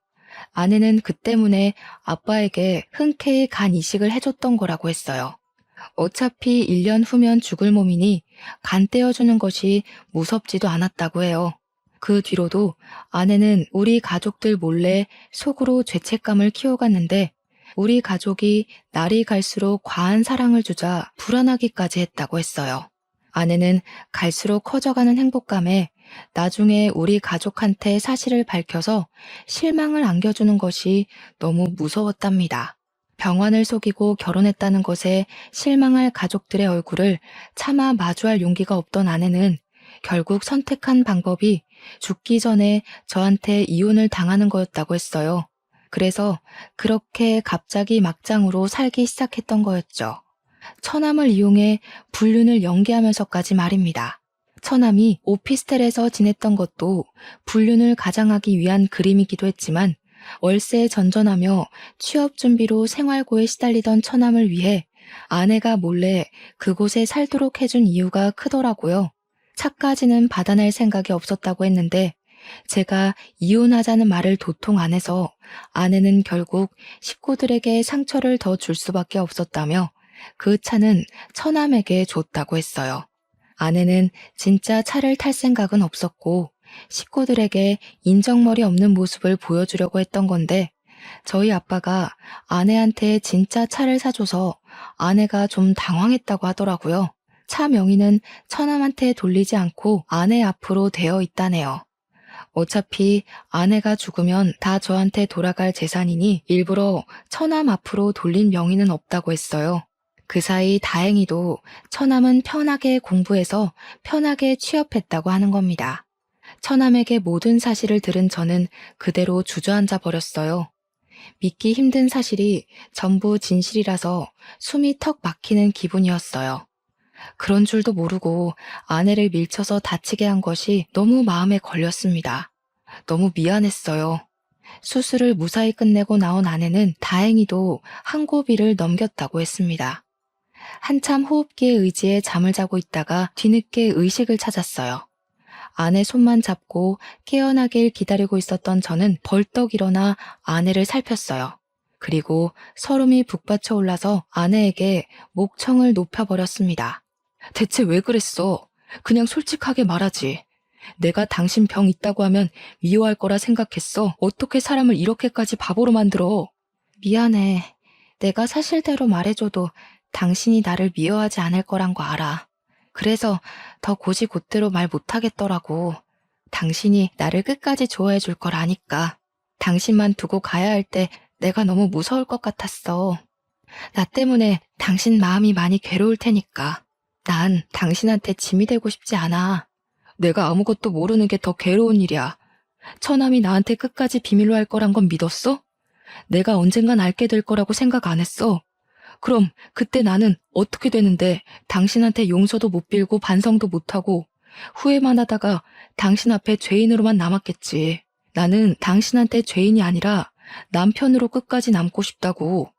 아내는 그 때문에 아빠에게 흔쾌히 간 이식을 해줬던 거라고 했어요. 어차피 1년 후면 죽을 몸이니 간 떼어주는 것이 무섭지도 않았다고 해요. 그 뒤로도 아내는 우리 가족들 몰래 속으로 죄책감을 키워갔는데 우리 가족이 날이 갈수록 과한 사랑을 주자 불안하기까지 했다고 했어요. 아내는 갈수록 커져가는 행복감에 나중에 우리 가족한테 사실을 밝혀서 실망을 안겨주는 것이 너무 무서웠답니다. 병환을 속이고 결혼했다는 것에 실망할 가족들의 얼굴을 차마 마주할 용기가 없던 아내는 결국 선택한 방법이 죽기 전에 저한테 이혼을 당하는 거였다고 했어요. 그래서 그렇게 갑자기 막장으로 살기 시작했던 거였죠. 처남을 이용해 불륜을 연기하면서까지 말입니다. 처남이 오피스텔에서 지냈던 것도 불륜을 가장하기 위한 그림이기도 했지만 월세에 전전하며 취업 준비로 생활고에 시달리던 처남을 위해 아내가 몰래 그곳에 살도록 해준 이유가 크더라고요. 차까지는 받아낼 생각이 없었다고 했는데 제가 이혼하자는 말을 도통 안 해서 아내는 결국 식구들에게 상처를 더 줄 수밖에 없었다며 그 차는 처남에게 줬다고 했어요. 아내는 진짜 차를 탈 생각은 없었고 식구들에게 인정머리 없는 모습을 보여주려고 했던 건데 저희 아빠가 아내한테 진짜 차를 사줘서 아내가 좀 당황했다고 하더라고요. 차 명의는 처남한테 돌리지 않고 아내 앞으로 되어 있다네요. 어차피 아내가 죽으면 다 저한테 돌아갈 재산이니 일부러 처남 앞으로 돌린 명의는 없다고 했어요. 그 사이 다행히도 처남은 편하게 공부해서 편하게 취업했다고 하는 겁니다. 처남에게 모든 사실을 들은 저는 그대로 주저앉아 버렸어요. 믿기 힘든 사실이 전부 진실이라서 숨이 턱 막히는 기분이었어요. 그런 줄도 모르고 아내를 밀쳐서 다치게 한 것이 너무 마음에 걸렸습니다. 너무 미안했어요. 수술을 무사히 끝내고 나온 아내는 다행히도 한 고비를 넘겼다고 했습니다. 한참 호흡기에 의지해 잠을 자고 있다가 뒤늦게 의식을 찾았어요. 아내 손만 잡고 깨어나길 기다리고 있었던 저는 벌떡 일어나 아내를 살폈어요. 그리고 서름이 북받쳐 올라서 아내에게 목청을 높여버렸습니다. 대체 왜 그랬어? 그냥 솔직하게 말하지. 내가 당신 병 있다고 하면 미워할 거라 생각했어. 어떻게 사람을 이렇게까지 바보로 만들어? 미안해. 내가 사실대로 말해줘도 당신이 나를 미워하지 않을 거란 거 알아. 그래서 더 고지곳대로 말 못하겠더라고. 당신이 나를 끝까지 좋아해 줄 걸 아니까. 당신만 두고 가야 할 때 내가 너무 무서울 것 같았어. 나 때문에 당신 마음이 많이 괴로울 테니까. 난 당신한테 짐이 되고 싶지 않아. 내가 아무것도 모르는 게 더 괴로운 일이야. 처남이 나한테 끝까지 비밀로 할 거란 건 믿었어? 내가 언젠간 알게 될 거라고 생각 안 했어. 그럼 그때 나는 어떻게 되는데 당신한테 용서도 못 빌고 반성도 못 하고 후회만 하다가 당신 앞에 죄인으로만 남았겠지. 나는 당신한테 죄인이 아니라 남편으로 끝까지 남고 싶다고.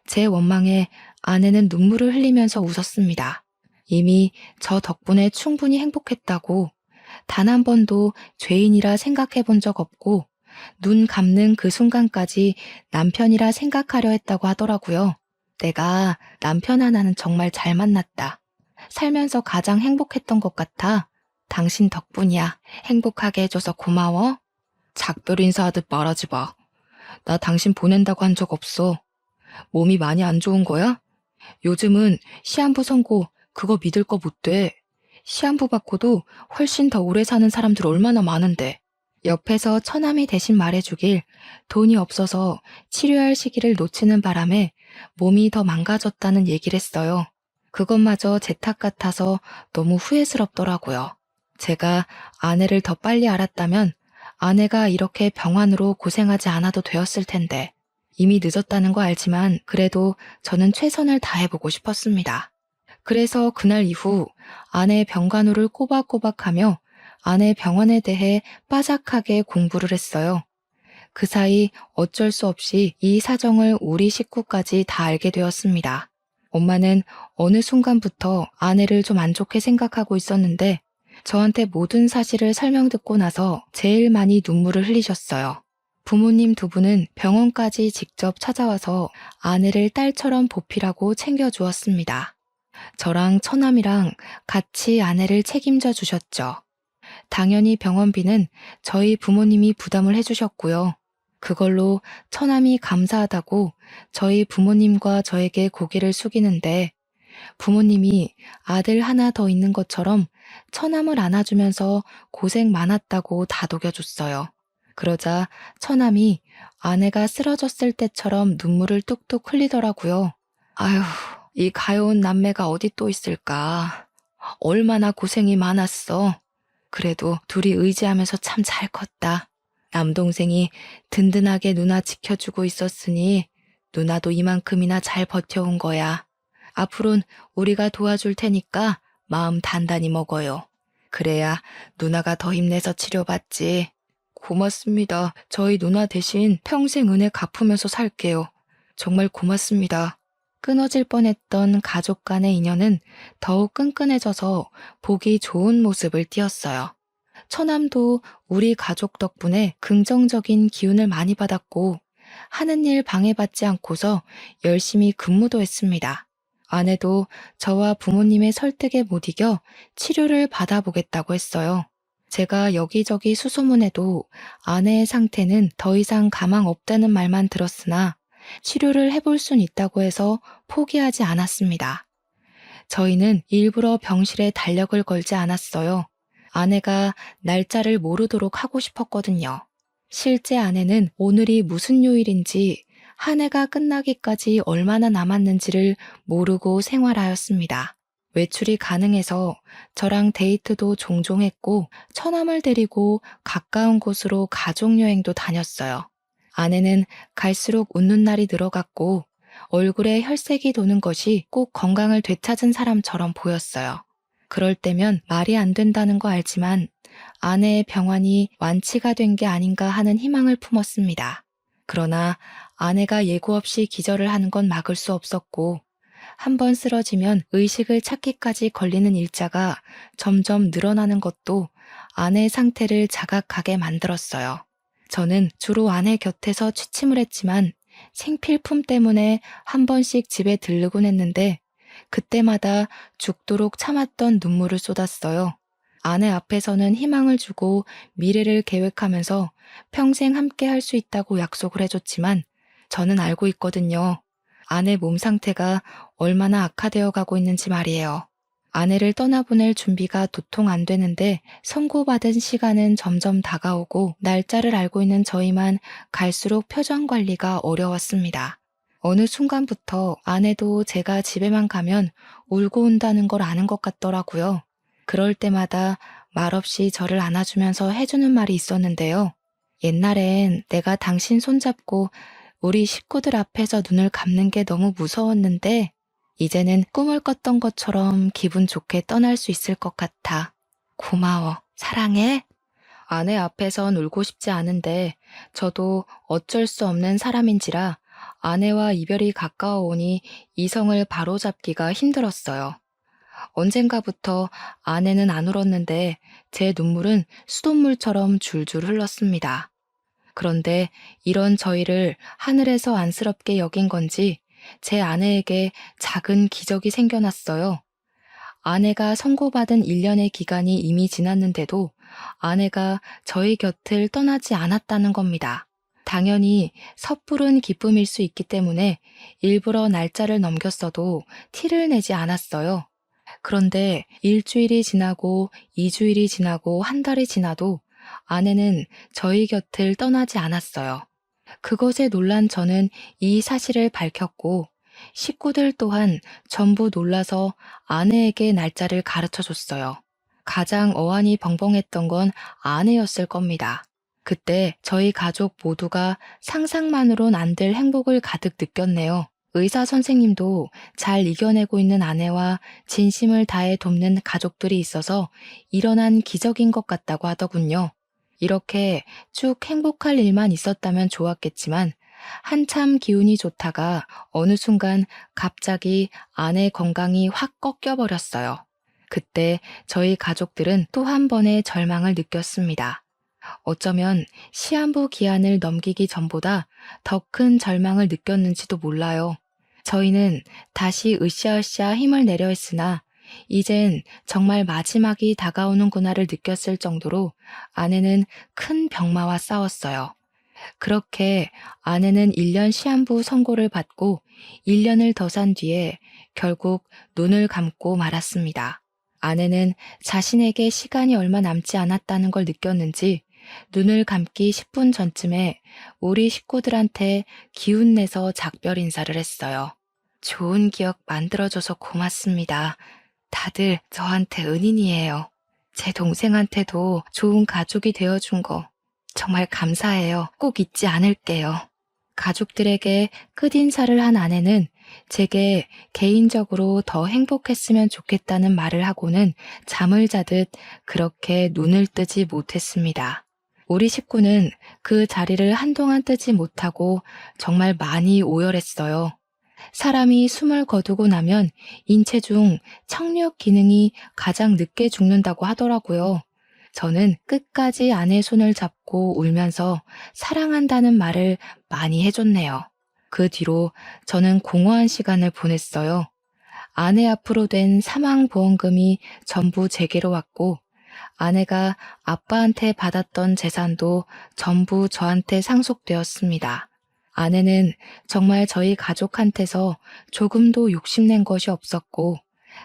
제 원망에 아내는 눈물을 흘리면서 웃었습니다. 이미 저 덕분에 충분히 행복했다고, 단 한 번도 죄인이라 생각해 본 적 없고 눈 감는 그 순간까지 남편이라 생각하려 했다고 하더라고요. 내가 남편 하나는 정말 잘 만났다. 살면서 가장 행복했던 것 같아. 당신 덕분이야. 행복하게 해줘서 고마워. 작별 인사하듯 말하지 마. 나 당신 보낸다고 한 적 없어. 몸이 많이 안 좋은 거야? 요즘은 시한부 선고 그거 믿을 거 못 돼. 시한부 받고도 훨씬 더 오래 사는 사람들 얼마나 많은데. 옆에서 처남이 대신 말해주길 돈이 없어서 치료할 시기를 놓치는 바람에 몸이 더 망가졌다는 얘기를 했어요. 그것마저 제 탓 같아서 너무 후회스럽더라고요. 제가 아내를 더 빨리 알았다면 아내가 이렇게 병환으로 고생하지 않아도 되었을 텐데. 이미 늦었다는 거 알지만 그래도 저는 최선을 다해보고 싶었습니다. 그래서 그날 이후 아내의 병간호를 꼬박꼬박하며 아내 병원에 대해 빠삭하게 공부를 했어요. 그 사이 어쩔 수 없이 이 사정을 우리 식구까지 다 알게 되었습니다. 엄마는 어느 순간부터 아내를 좀 안 좋게 생각하고 있었는데 저한테 모든 사실을 설명 듣고 나서 제일 많이 눈물을 흘리셨어요. 부모님 두 분은 병원까지 직접 찾아와서 아내를 딸처럼 보필하고 챙겨주었습니다. 저랑 처남이랑 같이 아내를 책임져 주셨죠. 당연히 병원비는 저희 부모님이 부담을 해주셨고요. 그걸로 처남이 감사하다고 저희 부모님과 저에게 고개를 숙이는데 부모님이 아들 하나 더 있는 것처럼 처남을 안아주면서 고생 많았다고 다독여줬어요. 그러자 처남이 아내가 쓰러졌을 때처럼 눈물을 뚝뚝 흘리더라고요. 아휴, 이 가여운 남매가 어디 또 있을까. 얼마나 고생이 많았어. 그래도 둘이 의지하면서 참 잘 컸다. 남동생이 든든하게 누나 지켜주고 있었으니 누나도 이만큼이나 잘 버텨온 거야. 앞으론 우리가 도와줄 테니까 마음 단단히 먹어요. 그래야 누나가 더 힘내서 치료받지. 고맙습니다. 저희 누나 대신 평생 은혜 갚으면서 살게요. 정말 고맙습니다. 끊어질 뻔했던 가족 간의 인연은 더욱 끈끈해져서 보기 좋은 모습을 띄었어요. 처남도 우리 가족 덕분에 긍정적인 기운을 많이 받았고 하는 일 방해받지 않고서 열심히 근무도 했습니다. 아내도 저와 부모님의 설득에 못 이겨 치료를 받아보겠다고 했어요. 제가 여기저기 수소문해도 아내의 상태는 더 이상 가망 없다는 말만 들었으나 치료를 해볼 순 있다고 해서 포기하지 않았습니다. 저희는 일부러 병실에 달력을 걸지 않았어요. 아내가 날짜를 모르도록 하고 싶었거든요. 실제 아내는 오늘이 무슨 요일인지 한 해가 끝나기까지 얼마나 남았는지를 모르고 생활하였습니다. 외출이 가능해서 저랑 데이트도 종종 했고 처남을 데리고 가까운 곳으로 가족여행도 다녔어요. 아내는 갈수록 웃는 날이 늘어갔고 얼굴에 혈색이 도는 것이 꼭 건강을 되찾은 사람처럼 보였어요. 그럴 때면 말이 안 된다는 거 알지만 아내의 병환이 완치가 된 게 아닌가 하는 희망을 품었습니다. 그러나 아내가 예고 없이 기절을 하는 건 막을 수 없었고 한번 쓰러지면 의식을 찾기까지 걸리는 일자가 점점 늘어나는 것도 아내의 상태를 자각하게 만들었어요. 저는 주로 아내 곁에서 취침을 했지만 생필품 때문에 한 번씩 집에 들르곤 했는데 그때마다 죽도록 참았던 눈물을 쏟았어요. 아내 앞에서는 희망을 주고 미래를 계획하면서 평생 함께 할 수 있다고 약속을 해줬지만 저는 알고 있거든요. 아내 몸 상태가 얼마나 악화되어 가고 있는지 말이에요. 아내를 떠나보낼 준비가 도통 안 되는데 선고받은 시간은 점점 다가오고 날짜를 알고 있는 저희만 갈수록 표정 관리가 어려웠습니다. 어느 순간부터 아내도 제가 집에만 가면 울고 온다는 걸 아는 것 같더라고요. 그럴 때마다 말없이 저를 안아주면서 해주는 말이 있었는데요. 옛날엔 내가 당신 손잡고 우리 식구들 앞에서 눈을 감는 게 너무 무서웠는데 이제는 꿈을 꿨던 것처럼 기분 좋게 떠날 수 있을 것 같아. 고마워. 사랑해. 아내 앞에선 울고 싶지 않은데 저도 어쩔 수 없는 사람인지라 아내와 이별이 가까워오니 이성을 바로잡기가 힘들었어요. 언젠가부터 아내는 안 울었는데 제 눈물은 수돗물처럼 줄줄 흘렀습니다. 그런데 이런 저희를 하늘에서 안쓰럽게 여긴 건지 제 아내에게 작은 기적이 생겨났어요. 아내가 선고받은 1년의 기간이 이미 지났는데도 아내가 저희 곁을 떠나지 않았다는 겁니다. 당연히 섣부른 기쁨일 수 있기 때문에 일부러 날짜를 넘겼어도 티를 내지 않았어요. 그런데 일주일이 지나고 2주일이 지나고 한 달이 지나도 아내는 저희 곁을 떠나지 않았어요. 그것에 놀란 저는 이 사실을 밝혔고 식구들 또한 전부 놀라서 아내에게 날짜를 가르쳐 줬어요. 가장 어안이 벙벙했던 건 아내였을 겁니다. 그때 저희 가족 모두가 상상만으론 안 될 행복을 가득 느꼈네요. 의사 선생님도 잘 이겨내고 있는 아내와 진심을 다해 돕는 가족들이 있어서 일어난 기적인 것 같다고 하더군요. 이렇게 쭉 행복할 일만 있었다면 좋았겠지만 한참 기운이 좋다가 어느 순간 갑자기 아내 건강이 확 꺾여버렸어요. 그때 저희 가족들은 또 한 번의 절망을 느꼈습니다. 어쩌면 시한부 기한을 넘기기 전보다 더 큰 절망을 느꼈는지도 몰라요. 저희는 다시 으쌰으쌰 힘을 내려 했으나 이젠 정말 마지막이 다가오는구나를 느꼈을 정도로 아내는 큰 병마와 싸웠어요. 그렇게 아내는 1년 시한부 선고를 받고 1년을 더 산 뒤에 결국 눈을 감고 말았습니다. 아내는 자신에게 시간이 얼마 남지 않았다는 걸 느꼈는지 눈을 감기 10분 전쯤에 우리 식구들한테 기운내서 작별 인사를 했어요. 좋은 기억 만들어줘서 고맙습니다. 다들 저한테 은인이에요. 제 동생한테도 좋은 가족이 되어준 거 정말 감사해요. 꼭 잊지 않을게요. 가족들에게 끝인사를 한 아내는 제게 개인적으로 더 행복했으면 좋겠다는 말을 하고는 잠을 자듯 그렇게 눈을 뜨지 못했습니다. 우리 식구는 그 자리를 한동안 뜨지 못하고 정말 많이 오열했어요. 사람이 숨을 거두고 나면 인체 중 청력 기능이 가장 늦게 죽는다고 하더라고요. 저는 끝까지 아내 손을 잡고 울면서 사랑한다는 말을 많이 해줬네요. 그 뒤로 저는 공허한 시간을 보냈어요. 아내 앞으로 된 사망보험금이 전부 제게로 왔고 아내가 아빠한테 받았던 재산도 전부 저한테 상속되었습니다. 아내는 정말 저희 가족한테서 조금도 욕심낸 것이 없었고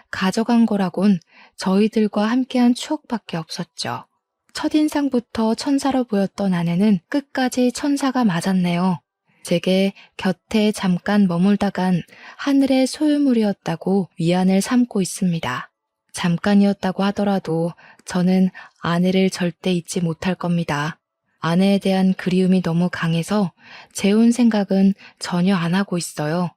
가져간 거라곤 저희들과 함께한 추억밖에 없었죠. 첫인상부터 천사로 보였던 아내는 끝까지 천사가 맞았네요. 제게 곁에 잠깐 머물다간 하늘의 소유물이었다고 위안을 삼고 있습니다. 잠깐이었다고 하더라도 저는 아내를 절대 잊지 못할 겁니다. 아내에 대한 그리움이 너무 강해서 재혼 생각은 전혀 안 하고 있어요.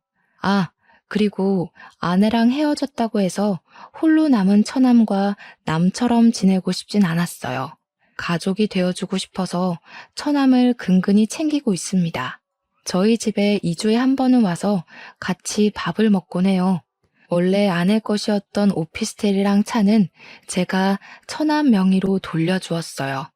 그리고 아내랑 헤어졌다고 해서 홀로 남은 처남과 남처럼 지내고 싶진 않았어요. 가족이 되어주고 싶어서 처남을 근근히 챙기고 있습니다. 저희 집에 2주에 한 번은 와서 같이 밥을 먹곤 해요. 원래 아내 것이었던 오피스텔이랑 차는 제가 처남 명의로 돌려주었어요.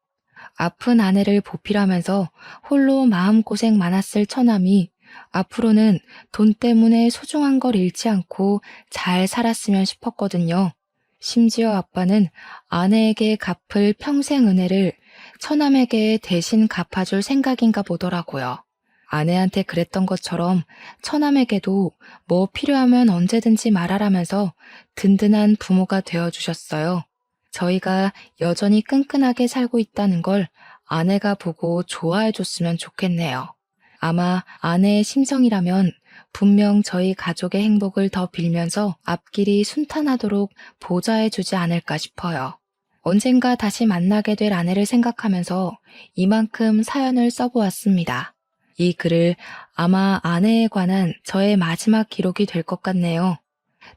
아픈 아내를 보필하면서 홀로 마음고생 많았을 처남이 앞으로는 돈 때문에 소중한 걸 잃지 않고 잘 살았으면 싶었거든요. 심지어 아빠는 아내에게 갚을 평생 은혜를 처남에게 대신 갚아줄 생각인가 보더라고요. 아내한테 그랬던 것처럼 처남에게도 뭐 필요하면 언제든지 말하라면서 든든한 부모가 되어주셨어요. 저희가 여전히 끈끈하게 살고 있다는 걸 아내가 보고 좋아해줬으면 좋겠네요. 아마 아내의 심정이라면 분명 저희 가족의 행복을 더 빌면서 앞길이 순탄하도록 보좌해주지 않을까 싶어요. 언젠가 다시 만나게 될 아내를 생각하면서 이만큼 사연을 써보았습니다. 이 글을 아마 아내에 관한 저의 마지막 기록이 될 것 같네요.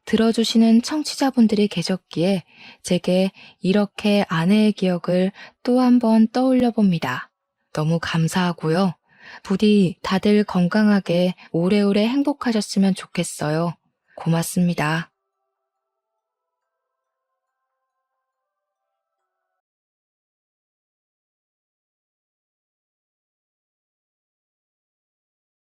들어주시는 청취자분들이 계셨기에 제게 이렇게 아내의 기억을 또 한 번 떠올려 봅니다. 너무 감사하고요. 부디 다들 건강하게 오래오래 행복하셨으면 좋겠어요. 고맙습니다.